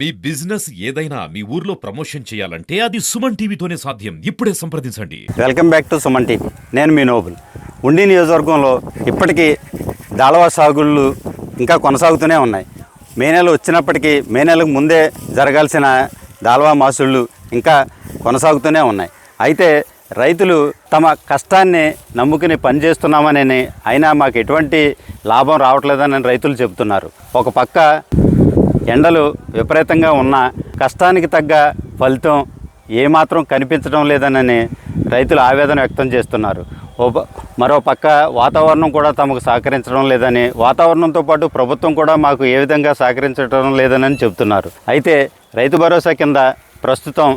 మీ business ఏదైనా మీ ఊర్లో promotion చేయాలంటే అది సుమన్ టీవీతోనే సాధ్యం. ఇప్పుడే సంప్రదించండి. Welcome back to Suman TV. నేను మీ నోబుల్. ఉండి నియోజకవర్గంలో ఇప్పటికీ దాళవా సాగుళ్ళు ఇంకా కొనసాగుతూనే ఉన్నాయి. మే నెల వచ్చినప్పటికీ మే నెలకు ముందే జరగాల్సిన దాళవా మాసుళ్ళు ఇంకా కొనసాగుతూనే ఉన్నాయి. అయితే రైతులు తమ కష్టాన్ని నమ్ముకుని పనిచేస్తున్నామని అయినా మాకు ఎటువంటి లాభం రావట్లేదని రైతులు చెబుతున్నారు. ఒక పక్క ఎండలు విపరీతంగా ఉన్న కష్టానికి తగ్గ ఫలితం ఏమాత్రం కనిపించడం లేదనని రైతులు ఆవేదన వ్యక్తం చేస్తున్నారు. మరో పక్క వాతావరణం కూడా తమకు సహకరించడం లేదని, వాతావరణంతో పాటు ప్రభుత్వం కూడా మాకు ఏ విధంగా సహకరించడం లేదని చెబుతున్నారు. అయితే రైతు భరోసా కింద ప్రస్తుతం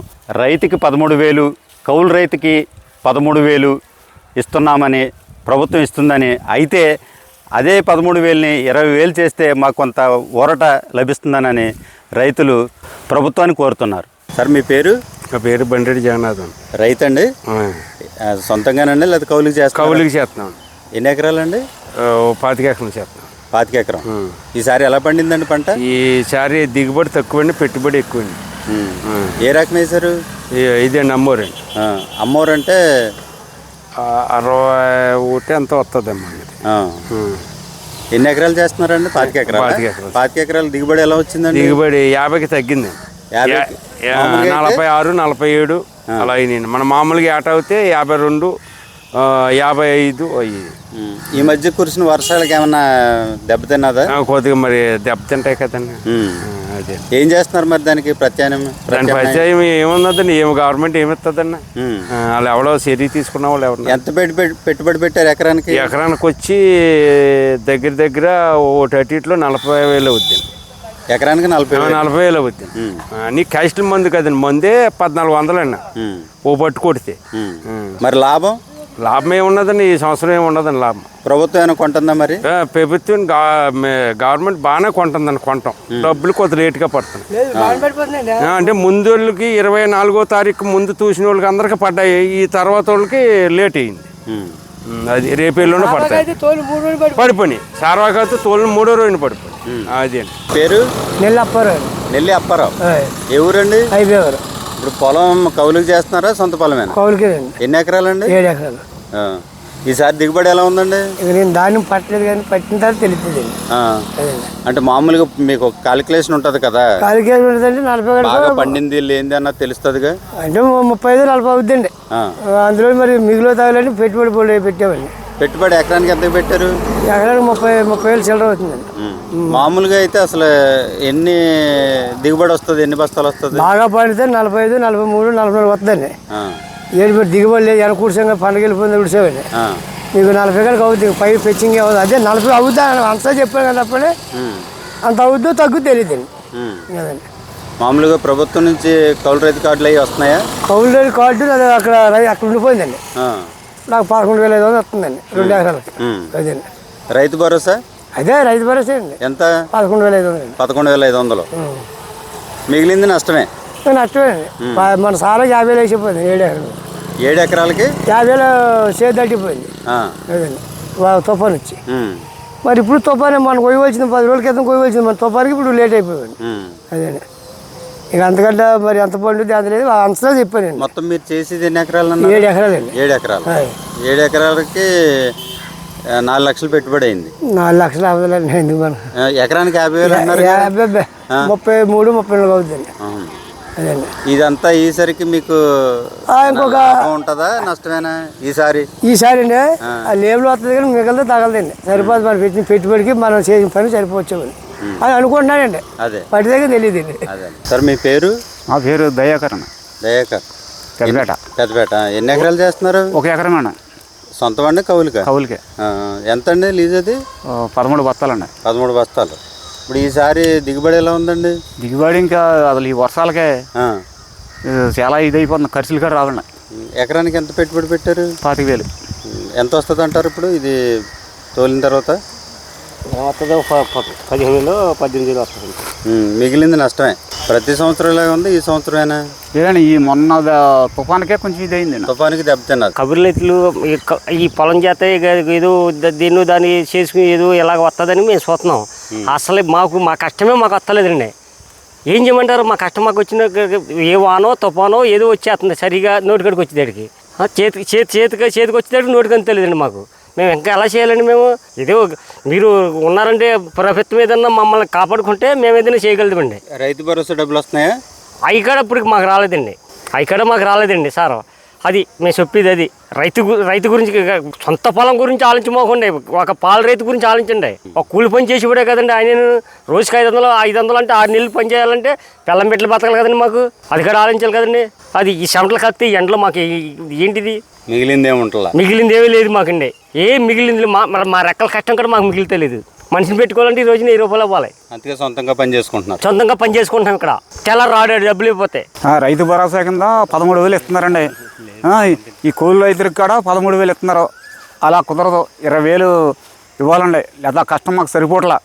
రైతుకి 13,000, కౌలు రైతుకి 13,000 ఇస్తున్నామని ప్రభుత్వం ఇస్తుందని, అయితే అదే 13,000ని 20,000 చేస్తే మాకు కొంత ఊరట లభిస్తుందనని రైతులు ప్రభుత్వాన్ని కోరుతున్నారు. సార్ మీ పేరు? నా పేరు బండ్రెడ్డి జగన్నాథం. రైతు అండి? సొంతంగానండి లేదా కౌలుకి చేస్తాం? కౌలుకి చేస్తున్నాం. ఎన్ని ఎకరాలండి? 25 ఎకరాలు చేస్తున్నాం. 25 ఎకరం. ఈసారి ఎలా పండిందండి పంట? ఈసారి దిగుబడి తక్కువండి, పెట్టుబడి ఎక్కువండి. ఏ రకం వేశారు? ఇదండి అమ్మోరండి. అమ్మోరు అంటే 61 అంత వస్తుందమ్మా. ఎన్ని ఎకరాలు చేస్తున్నారండి? 25 ఎకరాలు. 25 ఎకరాలు దిగుబడి ఎలా వచ్చిందండి? దిగుబడి 50కి తగ్గిందండి. 46, 47 అలా అయినాయండి. మన మామూలుగా ఏట అవుతే 52, 55 అయ్యి. ఈ మధ్య కురిసిన వర్షాలకి ఏమన్నా దెబ్బతిన్నదా? కొద్దిగా మరి దెబ్బతింటాయి కదండి. అదే ఏం చేస్తున్నారు మరి దానికి ప్రత్యామ్నాయం? దాని ప్రత్యాయం ఏముందండి, ఏమి గవర్నమెంట్ ఏమి ఇస్తుందండి? వాళ్ళు ఎవరో చర్య తీసుకున్న వాళ్ళు ఎవరు? ఎంత పెట్టుబడి పెట్టారు ఎకరానికి? ఎకరానికి వచ్చి దగ్గర ఒకటి అటులో 40,000 అవుద్ది. ఎకరానికి 40,000 అవుద్ది. నీ క్యాస్టల్ మందు కదండి, మందే 1,400 అండి ఓ పట్టు కొడితే. మరి లాభం ఏమున్నదండి? ఈ సంవత్సరం ఏమున్నదండి లాభం. ప్రభుత్వం ఏమైనా కొంటుందా? మరి ప్రభుత్వం గవర్నమెంట్ బాగానే కొంటుందండి. కొంటాం డబ్బులు కొంత రేటుగా పడుతుంది. అంటే ముందు వాళ్ళకి 24వ తారీఖు ముందు చూసిన వాళ్ళకి అందరికి పడ్డాయి, ఈ తర్వాత వాళ్ళకి లేట్ అయింది. అది రేపేళ్ళలోనే పడతాయి. పడిపోయి సార్వాకాతో తోలు 3వ రోజున పడిపోయి. అది అండి. పేరు? నెల్లి అప్పారావు. ఏ ఊరండి? ఇప్పుడు పొలం కౌలుకి చేస్తున్నారా, సొంత పొలమేనా? కౌలుకి. ఎన్ని ఎకరాలండి? 7 ఎకరాలు. ఈసారి దిగుబడి ఎలా ఉందండి? నేను ధాన్యం పట్టలేదు కానీ పట్టిన తర్వాత తెలుస్తుంది. అంటే మామూలుగా మీకు క్యాలిక్యులేషన్ ఉంటుంది కదా? క్యాలిక్యులేషన్ ఉంటుందండి. 40 బాగా పండింది లేనిది అన్నది తెలుస్తుందిగా. అంటే 35-40 అవుద్దండి. అందులో మరి మిగులు తాగాలని పెట్టుబడి పెట్టామండి. పెట్టుబడి ఎకరానికి ఎంత పెట్టారు? ఎకరానికి 30,000 చిల్లర అవుతుందండి. మామూలుగా అయితే అసలు ఎన్ని దిగుబడి వస్తుంది, ఎన్ని బస్తాలు వస్తుంది? బాగా పండితే 45, 43, 44 వస్తుందండి. ఏడు దిగుబడి లేదు, వెనక కూర్చోగా పండుగ వెళ్ళిపోయింది కూర్చోండి. మీకు 40 ఎకరాలకు అవుతుంది, పై పెచ్చింగ్ అవుతుంది. అదే 40 అవుద్దా అంతా చెప్పాను కదా, అప్పుడే అంత అవుద్దో తగ్గు తెలియదండి. అదండి. మామూలుగా ప్రభుత్వం నుంచి కౌలు రైతు కార్డులు అవి వస్తున్నాయా? కౌలు రైతు కార్డు అది అక్కడ ఉండిపోయిందండి. నాకు 11,500 వస్తుందండి 2 ఎకరాలకి. అదండి. రైతు భరోసా? అదే రైతు భరోసా అండి. ఎంత? 11,500. 11,500. మిగిలింది నష్టమే. నష్టమేనండి. మన సారా 50,000 వేసిపోయింది 7 ఎకరాలు. 7 ఎకరాలకి 50,000 చేతి తగ్గిపోయింది. అదండి తుఫాన్ వచ్చి. మరి ఇప్పుడు తుఫాన్ మనకు కొయ్యవలసింది 10 రోజుల క్రితం కొయ్యవలసింది, మన తుఫానికి ఇప్పుడు లేట్ అయిపోయింది. అదండి. ఇక అంతకంటే మరి ఎంత పండుద్ది అంత లేదు, అంతలో చెప్పానండి. మొత్తం మీరు చేసేది ఎన్ని ఎకరాలు? 7 ఎకరాలండి. 7 ఎకరాలు. 7 ఎకరాలకి 4 లక్షలు పెట్టుబడి అయింది. 4 లక్షలు అవ్వదండి. ఎందుకు మనం ఎకరానికి 50,000 అన్నారు. 33, 34 అవుతుందండి. అదండి. ఇదంతా ఈసరికి మీకు ఇంకొక ఉంటుందా, నష్టమేనా ఈసారి? అండి లేబుల్ వస్తుంది కానీ మిగతా తగలదండి. సరిపోదు మనం పెట్టిన పెట్టుబడికి, మనం చేసిన పని సరిపోవచ్చామని అది అనుకుంటున్నానండి. అదే పట్టిదాకా తెలియదండి. సార్ మీ పేరు? మా పేరు దయాకర్. పెద్దపేట. ఎన్ని ఎకరాలు చేస్తున్నారు? 1 ఎకరం అండి. సొంతం అండి కౌలుకే? ఎంత అండి లీజ్ అది? 13 బస్తాలు అండి. 13 బస్తాలు. ఇప్పుడు ఈసారి దిగుబడి ఎలా ఉందండి? దిగుబడి ఇంకా అసలు ఈ వర్షాలకే చాలా ఇదైపోతుంది, ఖర్చులు కూడా రావండి. ఎకరానికి ఎంత పెట్టుబడి పెట్టారు? 25,000. ఎంత వస్తుంది అంటారు ఇప్పుడు ఇది తోలిన తర్వాత? 15,000, 18,000 వస్తుంది. మిగిలింది నష్టమే. ప్రతి సంవత్సరం ఇలాగే ఉంది, ఈ సంవత్సరమేనా? లేదండి, ఈ మొన్న తుఫానికే కొంచెం ఇదైంది. తుఫానికి దెబ్బతిన్నారు. కబుర్లు రైతులు ఈ పొలం చేత ఏదో దాన్ని చేసుకుని ఏదో ఇలాగ వస్తుందని మేము చూస్తున్నాం. అసలు మా కష్టమే మాకు వస్తలేదండి. ఏం చేయమంటారు? మా కష్టం మాకు వచ్చిన ఏ వానో తుఫానో ఏదో వచ్చేస్తుంది సరిగా నోటికాడికి వచ్చేదాడికి, చేతికి వచ్చేదాడికి నోటికని తెలియదండి మాకు. మేము ఇంకా ఎలా చేయాలండి? మేము ఏదో మీరు ఉన్నారంటే ప్రభుత్వం ఏదన్నా మమ్మల్ని కాపాడుకుంటే మేము ఏదైనా చేయగలుగుతామండి. రైతు భరోసా డబ్బులు వస్తున్నాయా? అవి కూడా ఇప్పుడు మాకు రాలేదండి సార్. అది మేము చెప్పేది అది. రైతు గురించి సొంత పొలం గురించి ఆలోచించమోకండి, ఒక పాల రైతు గురించి ఆలోచించండి. ఒక కూలి పని చేసి కూడా కదండి ఆయన రోజుకి 500 అంటే 6 నెలలు పని చేయాలంటే పిల్లం బిడ్డలు బతకాలి కదండి మాకు. అది కూడా ఆలోచించాలి కదండి. అది ఈ చెమటలు కత్తి ఎండలో మాకు ఏంటిది మిగిలింది ఏమీ లేదు మాకండి. ఏం మిగిలింది మా రెక్కల కష్టం కూడా మాకు మిగిలితలేదు. మనిషిని పెట్టుకోవాలంటే ఈ రోజున 1000 రూపాయలు అవ్వాలి. అందుకే సొంతంగా పని చేసుకుంటున్నాం ఇక్కడ. తెల్లారు రాడాడు డబ్బులు ఇవ్వకపోతే. రైతు భరోసా కింద 13,000 ఇస్తున్నారండి. ఈ కూలి రైతులకు కూడా 13,000 ఇస్తున్నారు. అలా కుదరదు, 20,000 ఇవ్వాలండి, లేదా కష్టం మాకు సరిపోవట్లా.